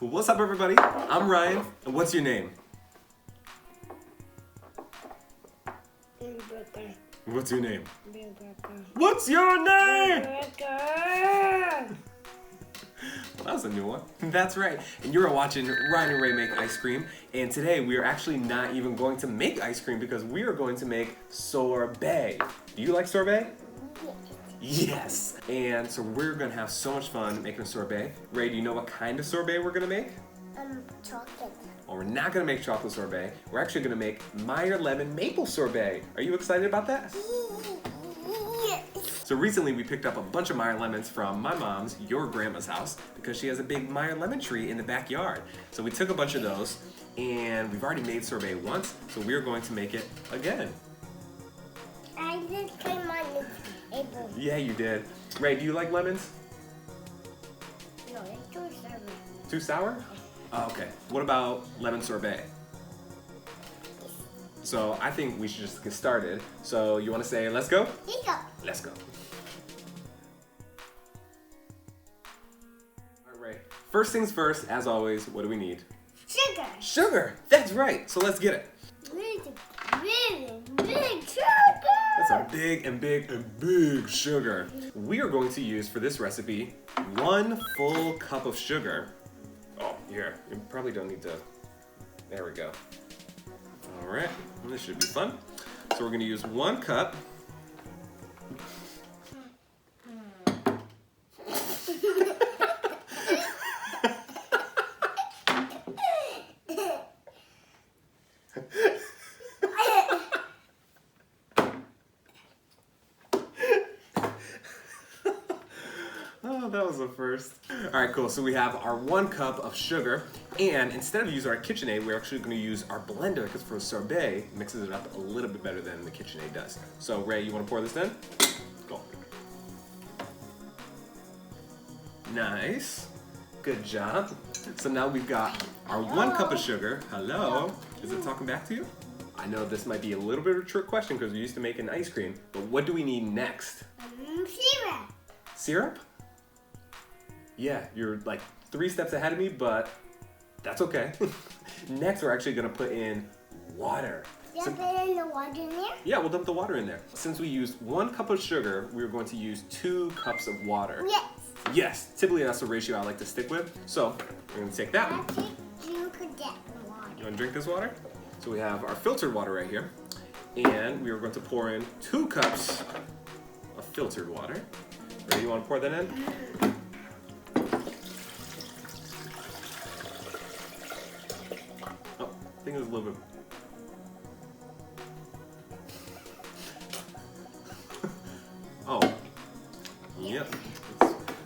What's up, everybody? I'm Ryan, and what's your name? What's your name? What's your name? Well, that was a new one. That's right. And you're watching Ryan and Rae make ice cream. And today we are actually not even going to make ice cream because we are going to make sorbet. Do you like sorbet? Yes. And so we're going to have so much fun making a sorbet. Rae, do you know what kind of sorbet we're going to make? Chocolate. Well, we're not going to make chocolate sorbet. We're actually going to make Meyer Lemon Maple Sorbet. Are you excited about that? Yes. So recently we picked up a bunch of Meyer lemons from my mom's, your grandma's house, because she has a big Meyer lemon tree in the backyard. So we took a bunch of those, and we've already made sorbet once, so we're going to make it again. I just came on the table. Yeah, you did. Rae, do you like lemons? No, it's too sour. Too sour? Oh, okay. What about lemon sorbet? So I think we should just get started. So you want to say, let's go? Here you go. Let's go. All right, Rae. First things first, as always, what do we need? Sugar. Sugar! That's right. So let's get it. Really big sugar. That's a big sugar. We are going to use for this recipe 1 full cup of sugar. Oh, here. You probably don't need to. There we go. All right. This should be fun. So we're going to use 1 cup. Oh, that was the first. All right, cool. So we have our 1 cup of sugar, and instead of using our KitchenAid, we're actually going to use our blender because for sorbet, it mixes it up a little bit better than the KitchenAid does. So Rae, you want to pour this in? Go. Nice. Good job. So now we've got our 1 cup of sugar. Hello. Is it talking back to you? I know this might be a little bit of a trick question because we're used to making ice cream, but what do we need next? Syrup. Syrup? Yeah, you're like 3 steps ahead of me, but that's okay. Next, we're actually gonna put in water. Dump it in the water in there? Yeah, we'll dump the water in there. Since we used 1 cup of sugar, we're going to use 2 cups of water. Yes. Yes, typically that's the ratio I like to stick with. So, we're gonna take that one. I think you could get water. You wanna drink this water? So we have our filtered water right here. And we are going to pour in 2 cups of filtered water. Ready, you wanna pour that in? I think it was a little bit. Oh, yep.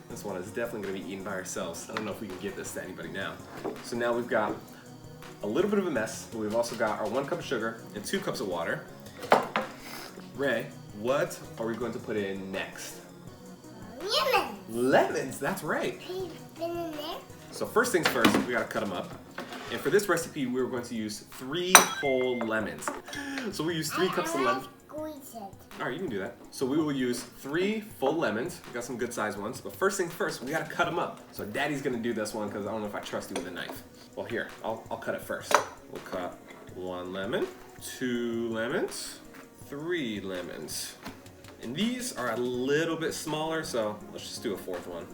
This one is definitely going to be eaten by ourselves. I don't know if we can give this to anybody now. So now we've got a little bit of a mess, but we've also got our 1 cup of sugar and 2 cups of water. Rae, what are we going to put in next? Lemon. Lemons, that's right. Been in there? So first things first, we got to cut them up. And for this recipe, we're going to use 3 whole lemons. So we use 3 cups of lemon. Squeeze it. All right, you can do that. So we will use 3 full lemons. We got some good sized ones. But first things first, we got to cut them up. So Daddy's going to do this one because I don't know if I trust you with a knife. Well, here, I'll cut it first. We'll cut 1 lemon, 2 lemons, 3 lemons. And these are a little bit smaller, so let's just do a 4th one.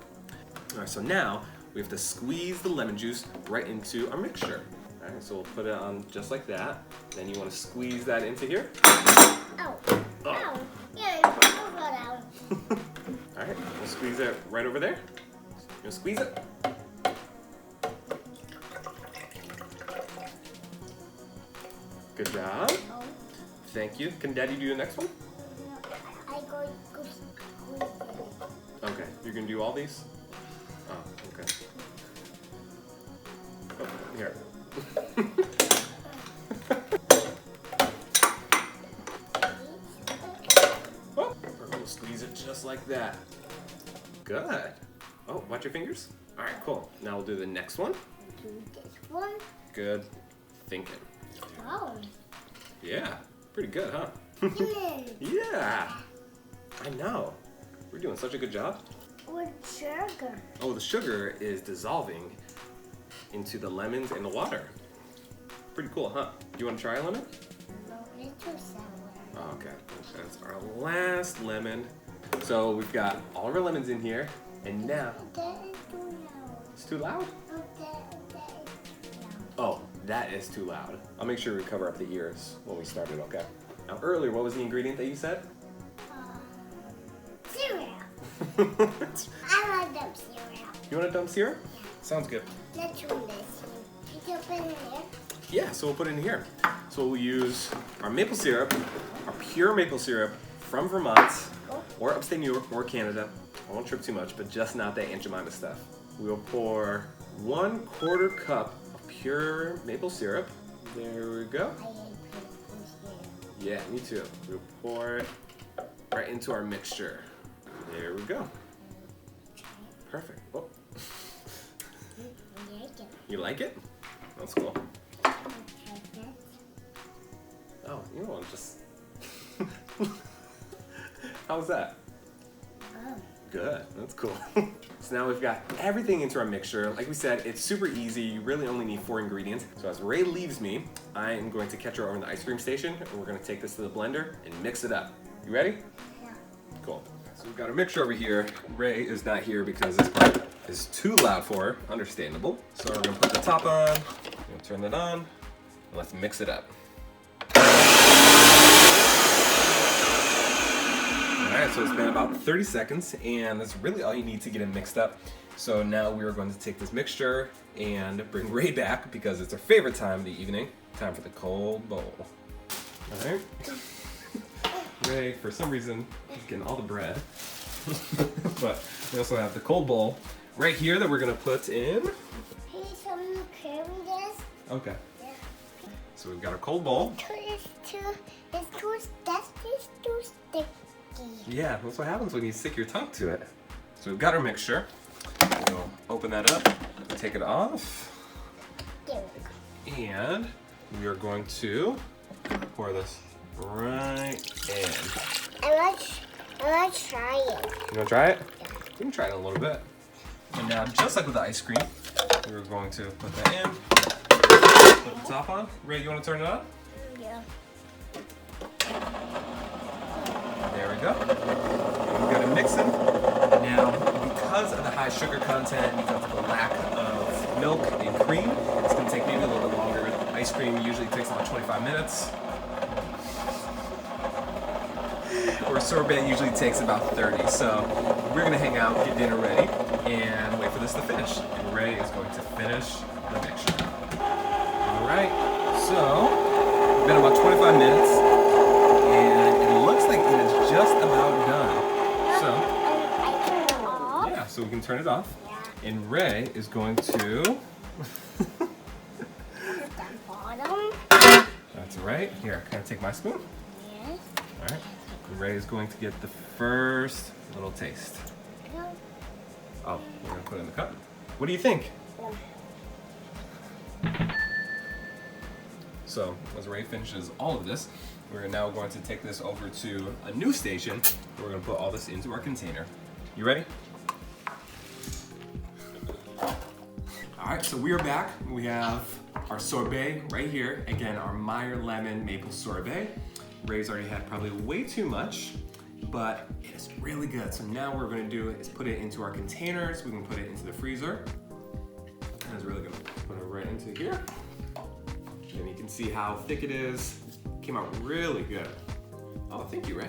All right, so now we have to squeeze the lemon juice right into our mixture. All right, so we'll put it on just like that. Then you want to squeeze that into here. Oh. Oh. Yeah, pull that out. All right, we'll squeeze it right over there. You gonna squeeze it? Good job. Oh. Thank you. Can Daddy do the next one? I go squeeze it. Okay, you're gonna do all these? Oh, okay. Oh, here. Oh, we're gonna squeeze it just like that. Good. Oh, watch your fingers. All right, cool. Now we'll do the next one. Do this one. Good thinking. Oh. Yeah, pretty good, huh? Lemon. Yeah, I know. We're doing such a good job. With sugar. Oh, the sugar is dissolving into the lemons and the water. Pretty cool, huh? You want to try a lemon? No, it's too sour. Oh, okay, that's our last lemon. So we've got all of our lemons in here, and now That is too loud. it's too loud. Oh, that is loud. Oh, that is too loud. I'll make sure we cover up the ears when we start it, okay? Now earlier, what was the ingredient that you said? Cereal. You I like them cereal. want a dump syrup? Sounds good. Let's do this. Did you put it in there? Yeah, so we'll put it in here. So we'll use our maple syrup, our pure maple syrup from Vermont, or upstate New York, or Canada. I won't trip too much, but just not that Aunt Jemima stuff. We'll pour 1/4 cup of pure maple syrup. There we go. I hate purple cereal. Yeah, me too. We'll pour it right into our mixture. There we go. Perfect. Oh, I like it. you like it? That's cool. Oh, you know, just. How's that? Oh. Good, that's cool. So now we've got everything into our mixture. Like we said, it's super easy. You really only need 4 ingredients. So as Rae leaves me, I am going to catch her over in the ice cream station, and we're gonna take this to the blender and mix it up. You ready? Yeah. Cool. So we've got our mixture over here. Rae is not here because this part is too loud for her. Understandable. So we're gonna put the top on, we're gonna turn it on, and let's mix it up. Alright, so it's been about 30 seconds, and that's really all you need to get it mixed up. So now we are going to take this mixture and bring Rae back because it's her favorite time of the evening. Time for the cold bowl. Alright. Rae, for some reason, is getting all the bread. But we also have the cold bowl right here that we're going to put in. Hey, some cream this. Okay. Yeah. So we've got our cold bowl. It's too sticky. Yeah, that's what happens when you stick your tongue to it. So we've got our mixture. We'll open that up, take it off, There we go. and we are going to pour this right in. I like try it. You want to try it? We can try it a little bit. And now, just like with the ice cream, we're going to put that in, put the top on. Rae, you want to turn it on? Yeah. There we go. We've got it mixing. Now, because of the high sugar content, because of the lack of milk and cream, it's going to take maybe a little bit longer. Ice cream usually takes about 25 minutes. Or sorbet usually takes about 30. So we're going to hang out, get dinner ready, and wait for this to finish. And Rae is going to finish the mixture. All right. So, it's been about 25 minutes. And it looks like it is just about done. So, I turn it off. yeah, so we can turn it off. Yeah. And Rae is going to. At the bottom. That's right. Here, can I take my spoon? Yes. All right. And Rae is going to get the first little taste. No. Oh, we're going to put it in the cup. What do you think? So, as Rae finishes all of this, we're now going to take this over to a new station. We're going to put all this into our container. You ready? All right, so we are back. We have our sorbet right here. Again, our Meyer Lemon Maple Sorbet. Rae's already had probably way too much, but it is really good. So now what we're going to do is put it into our containers. We can put it into the freezer. And it's really good. Put it right into here. And you can see how thick it is. Came out really good. Oh, thank you, Rae.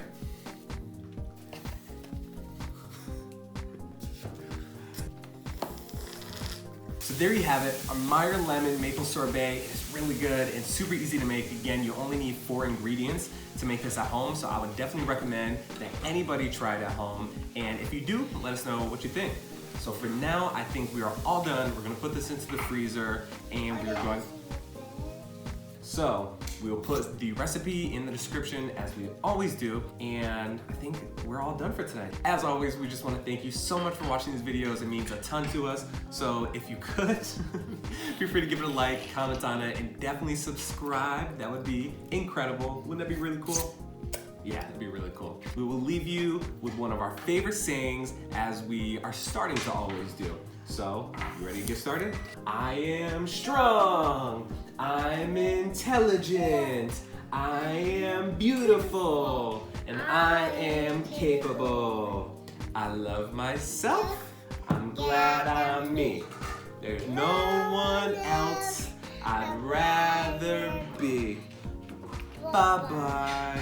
So there you have it, our Meyer Lemon Maple Sorbet. It's really good and super easy to make. Again, you only need 4 ingredients to make this at home, so I would definitely recommend that anybody try it at home. And if you do, let us know what you think. So for now, I think we are all done. We're gonna put this into the freezer, and we are going. So we will put the recipe in the description as we always do, and I think we're all done for tonight. As always, we just want to thank you so much for watching these videos. It means a ton to us. So if you could, feel free to give it a like, comment on it, and definitely subscribe. That would be incredible. Wouldn't that be really cool? Yeah, that'd be really cool. We will leave you with one of our favorite sayings as we are starting to always do. So, you ready to get started? I am strong. I'm intelligent. I am beautiful. And I am capable. I love myself. I'm glad I'm me. There's no one else I'd rather be. Bye-bye.